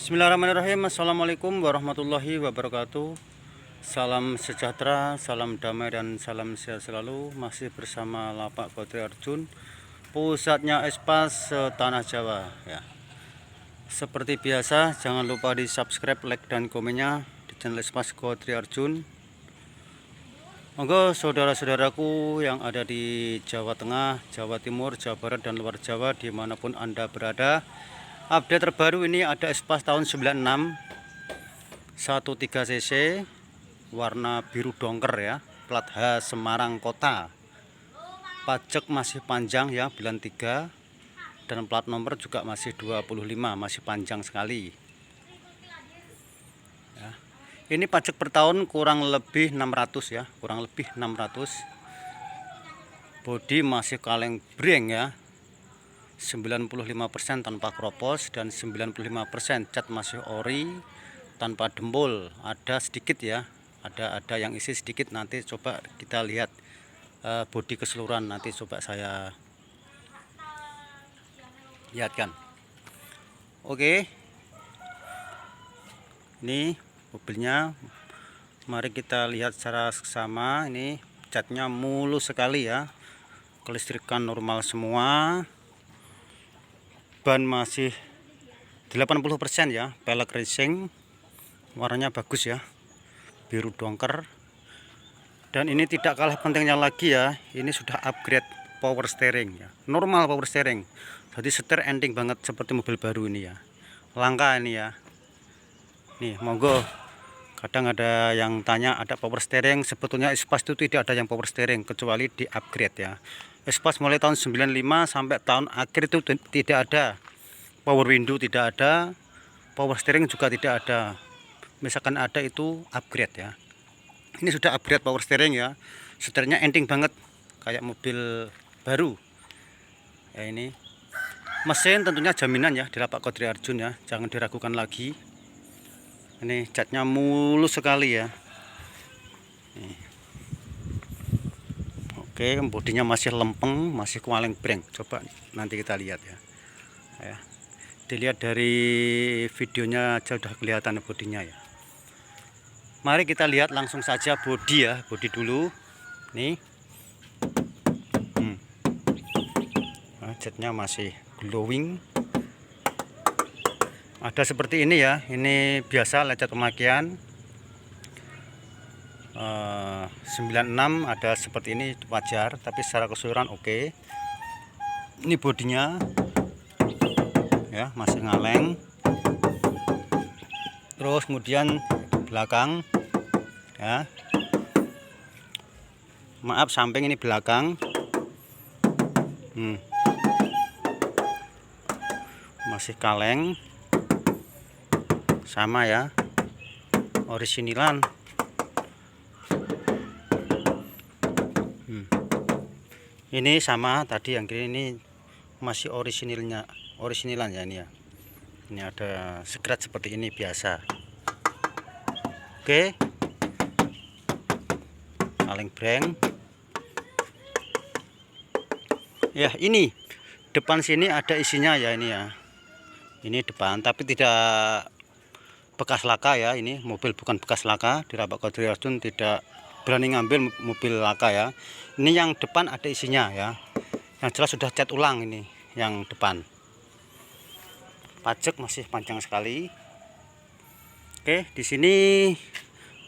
Bismillahirrahmanirrahim. Assalamualaikum warahmatullahi wabarakatuh. Salam sejahtera, salam damai dan salam sehat selalu. Masih bersama Lapak Kodri Arjun, pusatnya Espas Tanah Jawa ya. Seperti biasa, jangan lupa di subscribe, like dan komennya di channel Espas Kodri Arjun. Monggo saudara-saudaraku yang ada di Jawa Tengah, Jawa Timur, Jawa Barat dan luar Jawa, dimanapun Anda berada, update terbaru ini ada Espas tahun 96 13 cc warna biru dongker ya, plat H Semarang Kota, pajak masih panjang ya, bulan 3, dan plat nomor juga masih 25, masih panjang sekali ya. Ini pajak per tahun kurang lebih 600 ya, kurang lebih 600. Bodi masih kaleng breng ya, 95% tanpa kropos dan 95% cat masih ori tanpa dempul. Ada sedikit ya, ada yang isi sedikit, nanti coba kita lihat bodi keseluruhan, nanti coba saya lihatkan. Oke, ini mobilnya, mari kita lihat secara seksama. Ini catnya mulus sekali ya, kelistrikan normal semua, ban masih 80% ya, pelek racing, warnanya bagus ya, biru dongker. Dan ini tidak kalah pentingnya lagi ya, ini sudah upgrade power steering ya, normal power steering. Jadi setir ending banget seperti mobil baru ini ya, langka ini ya. Nih monggo, kadang ada yang tanya ada power steering, sebetulnya Espas itu tidak ada yang power steering kecuali di upgrade ya. Espas mulai tahun 95 sampai tahun akhir itu tidak ada power window, tidak ada power steering juga tidak ada. Misalkan ada itu upgrade ya. Ini sudah upgrade power steering ya, setirnya ending banget kayak mobil baru ya. Ini mesin tentunya jaminan ya di Lapak Kodri Arjun ya, jangan diragukan lagi. Ini catnya mulus sekali ya. Nih. Oke, bodinya masih lempeng, masih kualeng breng. Coba nanti kita lihat ya. Ya, dilihat dari videonya aja udah kelihatan bodinya ya. Mari kita lihat langsung saja bodi ya, bodi dulu. Nih, nah, catnya masih glowing. Ada seperti ini ya, ini biasa lecet pemakaian. 96 ada seperti ini wajar, tapi secara keseluruhan oke. Ini bodinya ya, masih ngaleng. Terus kemudian belakang ya, maaf samping ini belakang, masih kaleng sama ya, orisinilan. Ini sama tadi yang kiri, ini masih orisinilan ya ini ya. Ini ada scratch seperti ini biasa. Oke, kaleng breng ya. Ini depan sini ada isinya ya, ini ya, ini depan, tapi tidak bekas laka ya. Ini mobil bukan bekas laka, di Lapak Kodri Arjun tidak berani ngambil mobil laka ya. Ini yang depan ada isinya ya, yang jelas sudah cat ulang ini yang depan. Pajak masih panjang sekali. Oke, di sini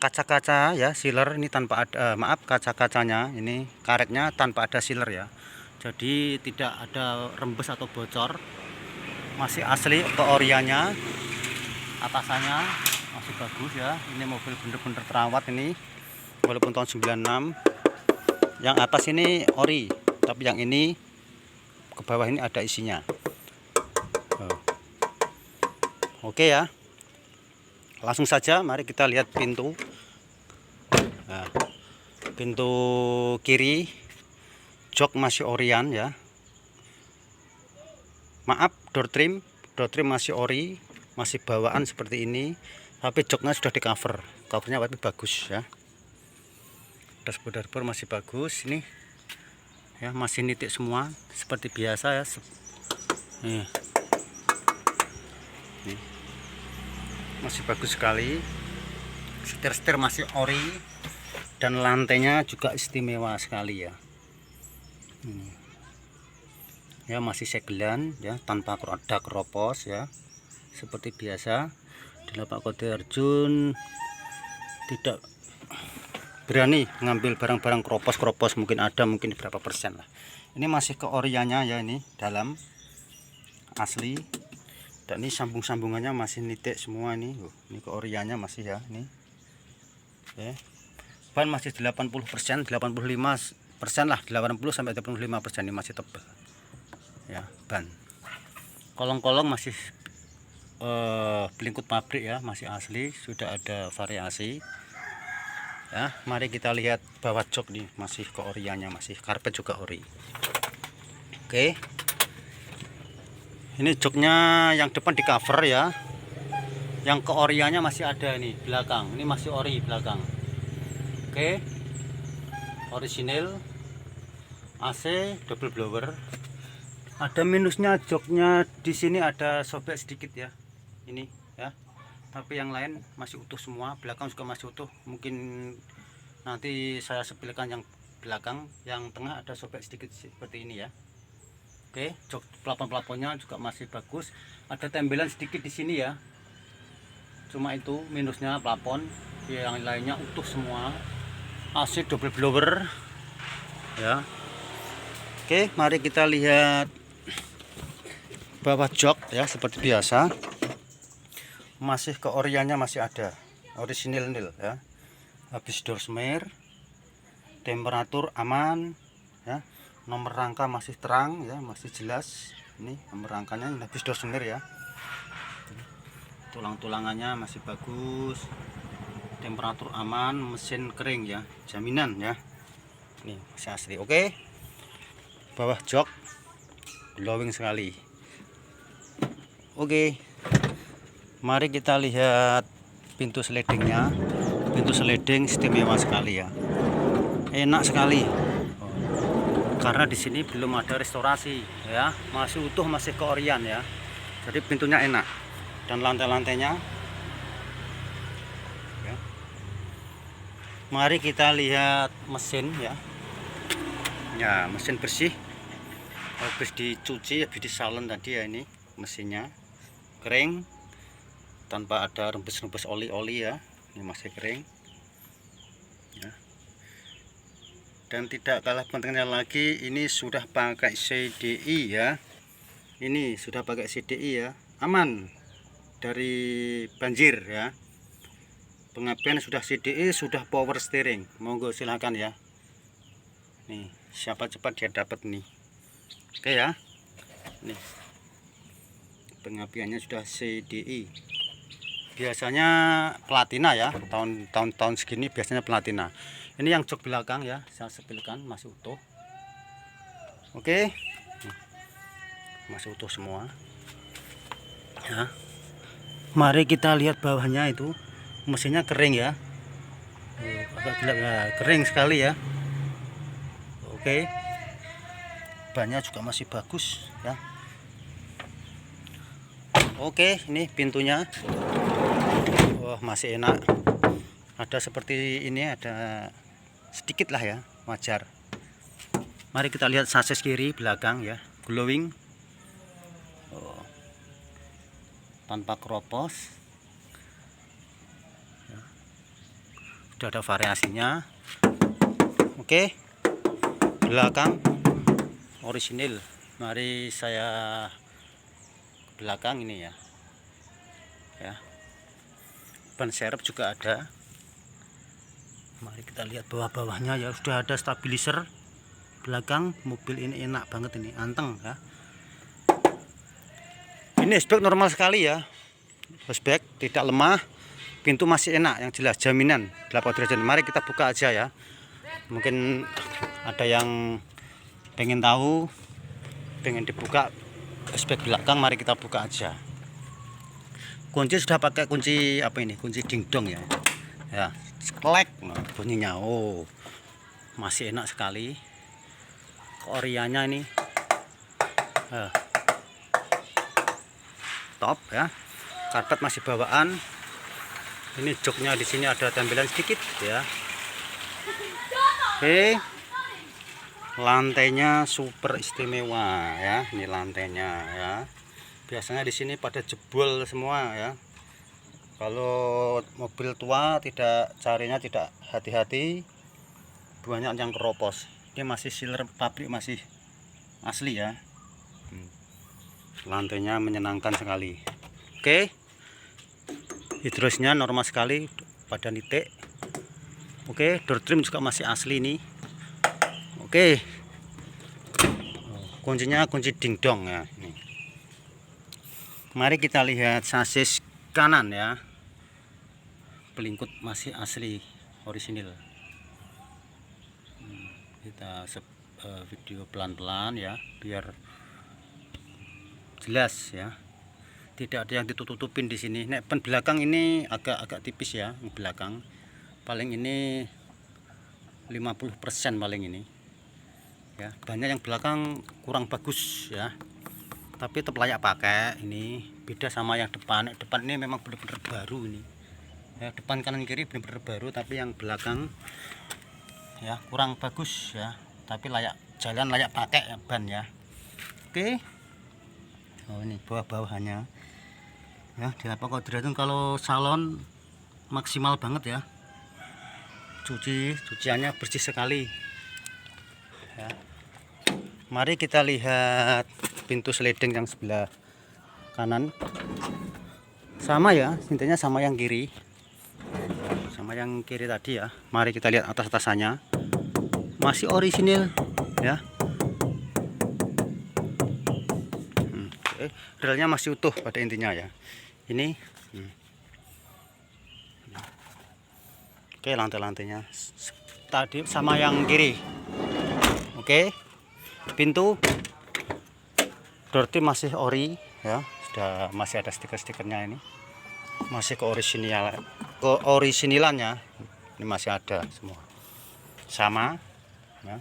kaca-kaca ya, sealer ini tanpa ada, maaf, kaca-kacanya ini karetnya tanpa ada sealer ya. Jadi tidak ada rembes atau bocor. Masih asli keoriannya. Atasannya masih bagus ya. Ini mobil bener-bener terawat ini, walaupun tahun 96. Yang atas ini ori, tapi yang ini ke bawah ini ada isinya. Oke ya, langsung saja mari kita lihat pintu. Nah, pintu kiri jok masih orian ya, maaf, door trim masih ori, masih bawaan seperti ini, tapi joknya sudah di cover, covernya tapi bagus ya. Dashboard masih bagus ini ya, masih nitik semua seperti biasa ya. Nih. masih bagus sekali. Setir-setir masih ori, dan lantainya juga istimewa sekali ya. Ini ya, masih segelan ya, tanpa ada keropos ya, seperti biasa. Di Pak Kode Arjun tidak berani mengambil barang-barang keropos, mungkin ada, mungkin berapa persen lah. Ini masih ke orianya ya, ini dalam asli, dan ini sambung-sambungannya masih nitik semua ini. Ini ke orianya masih ya, ini ya. Ban masih 80%, 85% lah, 80 sampai 85%, ini masih tebal ya ban. Kolong-kolong masih belingkut pabrik ya, masih asli, sudah ada variasi ya. Mari kita lihat bawah jok nih, masih ke orianya, masih karpet juga ori. Oke, ini joknya yang depan di cover ya, yang ke orianya masih ada ini belakang, ini masih ori belakang. Oke, orisinil, AC double blower. Ada minusnya joknya di sini, ada sobek sedikit ya ini ya, tapi yang lain masih utuh semua. Belakang juga masih utuh, mungkin nanti saya sepilkan yang belakang. Yang tengah ada sobek sedikit seperti ini ya. Oke, jok plafon-plafonnya juga masih bagus. Ada tembelan sedikit di sini ya, cuma itu minusnya plafon. Yang lainnya utuh semua. AC double blower ya. Oke, mari kita lihat bawah jok ya, seperti biasa. Masih ke oriannya masih ada, orisinil nil ya. Habis door smear, temperatur aman ya. Nomor rangka masih terang ya, masih jelas. Ini nomor rangkanya, ini habis door smear ya. Tulang-tulangannya masih bagus, temperatur aman, mesin kering ya, jaminan ya. Ini masih asli. Oke, bawah jok glowing sekali. Oke, mari kita lihat pintu slidingnya. Pintu sliding istimewa sekali ya, enak sekali. Karena di sini belum ada restorasi ya, masih utuh, masih ke orian ya. Jadi pintunya enak, dan lantai-lantainya ya. Mari kita lihat mesin ya. Ya, mesin bersih, habis dicuci, habis disalen tadi ya. Ini mesinnya kering, tanpa ada rembes-rembes oli-oli ya. Ini masih kering ya. Dan tidak kalah pentingnya lagi, ini sudah pakai CDI ya. Ini sudah pakai CDI ya, aman dari banjir ya. Pengapian sudah CDI, sudah power steering. Monggo silakan ya. Nih, siapa cepat dia dapat nih. Oke ya. Nih, pengapiannya sudah CDI. Biasanya platina ya, tahun segini biasanya platina. Ini yang jok belakang ya, saya sepilkan masih utuh. Oke, masih utuh semua ya. Mari kita lihat bawahnya, itu mesinnya kering ya. Agak gelap ya, kering sekali ya. Oke, bannya juga masih bagus ya. Oke, ini pintunya. Wah, masih enak. Ada seperti ini, ada sedikit lah ya, wajar. Mari kita lihat sasis kiri belakang ya, glowing. Tanpa keropos ya. Sudah ada variasinya. Oke, belakang orisinil. Mari saya belakang ini ya. Ya, ban serep juga ada. Mari kita lihat bawah-bawahnya ya, sudah ada stabilizer belakang. Mobil ini enak banget, ini anteng ya. Ini hashback normal sekali ya, hashback tidak lemah, pintu masih enak, yang jelas jaminan 8 derajat. Mari kita buka aja ya, mungkin ada yang pengen tahu, pengen dibuka hashback belakang. Mari kita buka aja. Kunci sudah pakai kunci apa ini, kunci dingdong ya. Ya, klek bunyinya. Oh, masih enak sekali. Orianya ini top ya. Karpet masih bawaan, Ini joknya di sini ada tempelan sedikit ya. Oke. Lantainya super istimewa ya. Ini lantainya ya. Biasanya di sini pada jebol semua ya. Kalau mobil tua carinya tidak hati-hati, banyak yang keropos. Ini masih sealer pabrik, masih asli ya. Lantainya menyenangkan sekali. Oke. Hidrosnya normal sekali pada nitik. Oke, door trim juga masih asli nih. Oke. Kuncinya kunci dingdong ya ini. Mari kita lihat sasis kanan ya. Pelingkut masih asli, orisinil. Kita video pelan-pelan ya, biar jelas ya. Tidak ada yang ditutup-tutupin di sini. Nek ban belakang ini agak tipis ya, belakang. Paling ini 50% paling ini. Ya, banyak yang belakang kurang bagus ya. Tapi tetap layak pakai ini. Beda sama yang depan. Depan ini memang benar-benar baru ini. Ya, depan kanan kiri benar-benar baru, tapi yang belakang ya kurang bagus ya. Tapi layak jalan, layak pakai ya, ban ya. Oke. Oh, ini bawah-bawahannya. Ya, di lapak kodratun kalau salon maksimal banget ya. Cuciannya bersih sekali ya. Mari kita lihat pintu sliding yang sebelah kanan. Sama ya, intinya sama yang kiri. Sama yang kiri tadi ya. Mari kita lihat atas-atasannya. Masih orisinil ya. Relnya masih utuh pada intinya ya. Ini oke, lantai-lantainya tadi sama yang kiri. Oke, pintu door trim masih ori ya, sudah masih ada stiker-stikernya ini, masih keorisinilannya ini masih ada semua sama ya.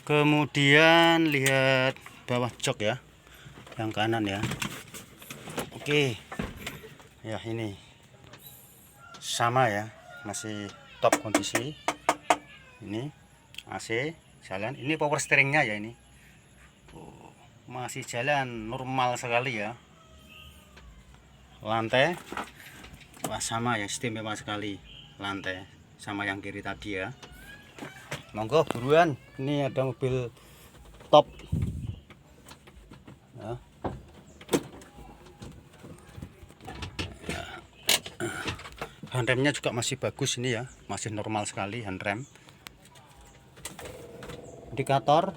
Kemudian lihat bawah jok ya, yang kanan ya. Oke ya, ini sama ya, masih top kondisi. Ini AC jalan, ini power steeringnya ya, ini masih jalan normal sekali ya. Lantai wah sama ya, istimewa sekali lantai sama yang kiri tadi ya. Monggo buruan, ini ada mobil top ya. Handremnya juga masih bagus ini ya, masih normal sekali handrem. Indikator,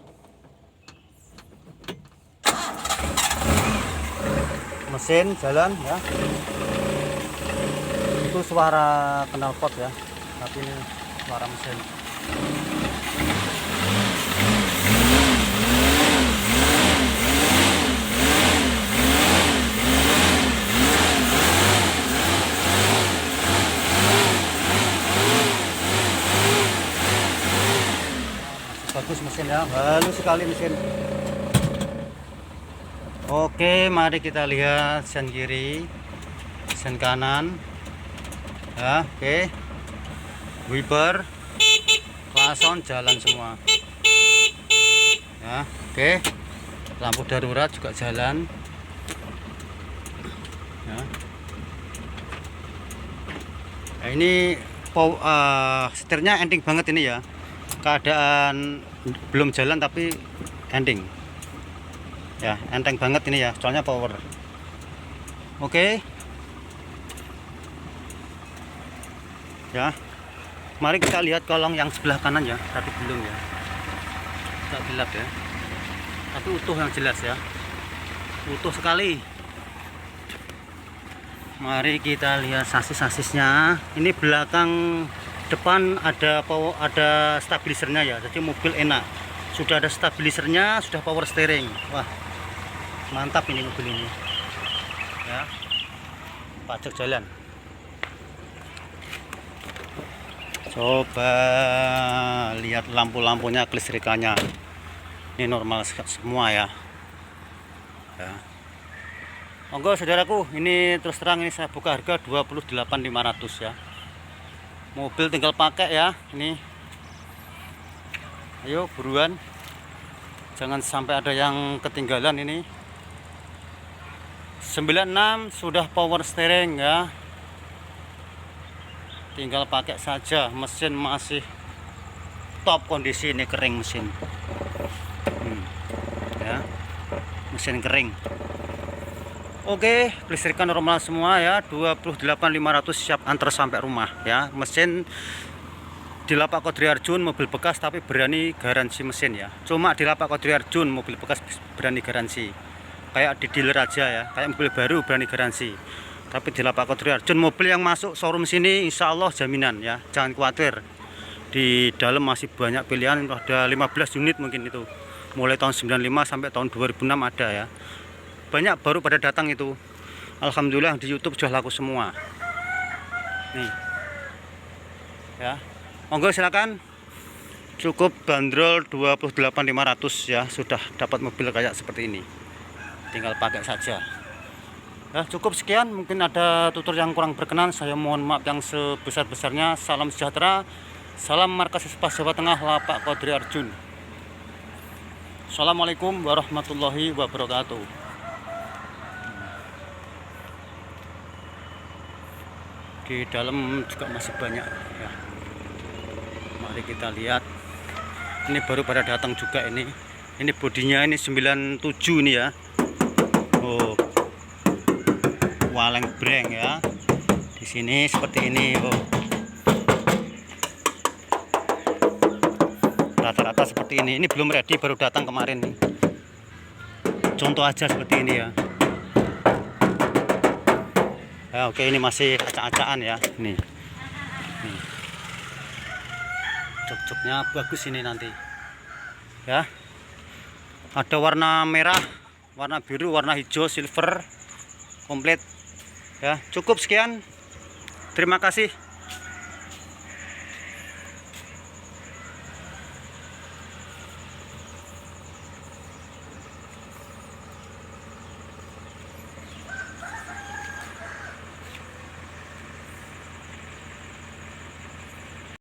mesin jalan ya. Itu suara knalpot ya, tapi ini suara mesin. Bagus mesin ya, halus sekali mesin. Oke, mari kita lihat sen kiri, sen kanan ya. Oke, wiper, klason jalan semua ya. Oke, lampu darurat juga jalan ya. Nah, ini setirnya ending banget ini ya. Keadaan belum jalan tapi ending ya, enteng banget ini ya, soalnya power. Oke ya, mari kita lihat kolong yang sebelah kanan ya, tapi belum ya, agak gelap ya, tapi utuh yang jelas ya, utuh sekali. Mari kita lihat sasis-sasisnya. Ini belakang, depan ada stabilisernya ya, jadi mobil enak, sudah ada stabilisernya, sudah power steering. Wah mantap ini mobil ini ya, pajak jalan. Coba lihat lampu-lampunya, kelistrikannya ini normal semua ya. Monggo saudaraku, ini terus terang ini saya buka harga 28.500 ya. Mobil tinggal pakai ya. Ini. Ayo buruan. Jangan sampai ada yang ketinggalan ini. 96 sudah power steering ya. Tinggal pakai saja, mesin masih top kondisi, ini kering mesin. Ya. Mesin kering. Oke, kelistrikan normal semua ya, 28.500 siap antar sampai rumah ya. Mesin di Lapak Kodri Arjun mobil bekas tapi berani garansi mesin ya. Cuma di Lapak Kodri Arjun mobil bekas berani garansi. Kayak di dealer aja ya, kayak mobil baru berani garansi. Tapi di Lapak Kodri Arjun mobil yang masuk showroom sini insya Allah jaminan ya. Jangan khawatir. Di dalam masih banyak pilihan, ada 15 unit mungkin itu. Mulai tahun 95 sampai tahun 2006 ada ya. Banyak baru pada datang itu. Alhamdulillah di YouTube sudah laku semua. Nih. Ya. Monggo silakan. Cukup bandrol 28.500 ya, sudah dapat mobil kayak seperti ini. Tinggal pakai saja. Ya, cukup sekian. Mungkin ada tutur yang kurang berkenan, saya mohon maaf yang sebesar-besarnya. Salam sejahtera. Salam Markas Espas Jawa Tengah, Lapak Kodri Arjun. Assalamualaikum warahmatullahi wabarakatuh. Di dalam juga masih banyak ya. Mari kita lihat. Ini baru pada datang juga ini. Ini bodinya ini 97 ini ya. Oh. Waleng breng ya. Di sini seperti ini. Oh. Rata-rata seperti ini. Ini belum ready, baru datang kemarin nih. Contoh aja seperti ini ya. Ya, oke, ini masih acak-acakan ya. Nih. Jok-joknya bagus ini nanti. Ya. Ada warna merah, warna biru, warna hijau, silver, komplit. Ya, cukup sekian. Terima kasih.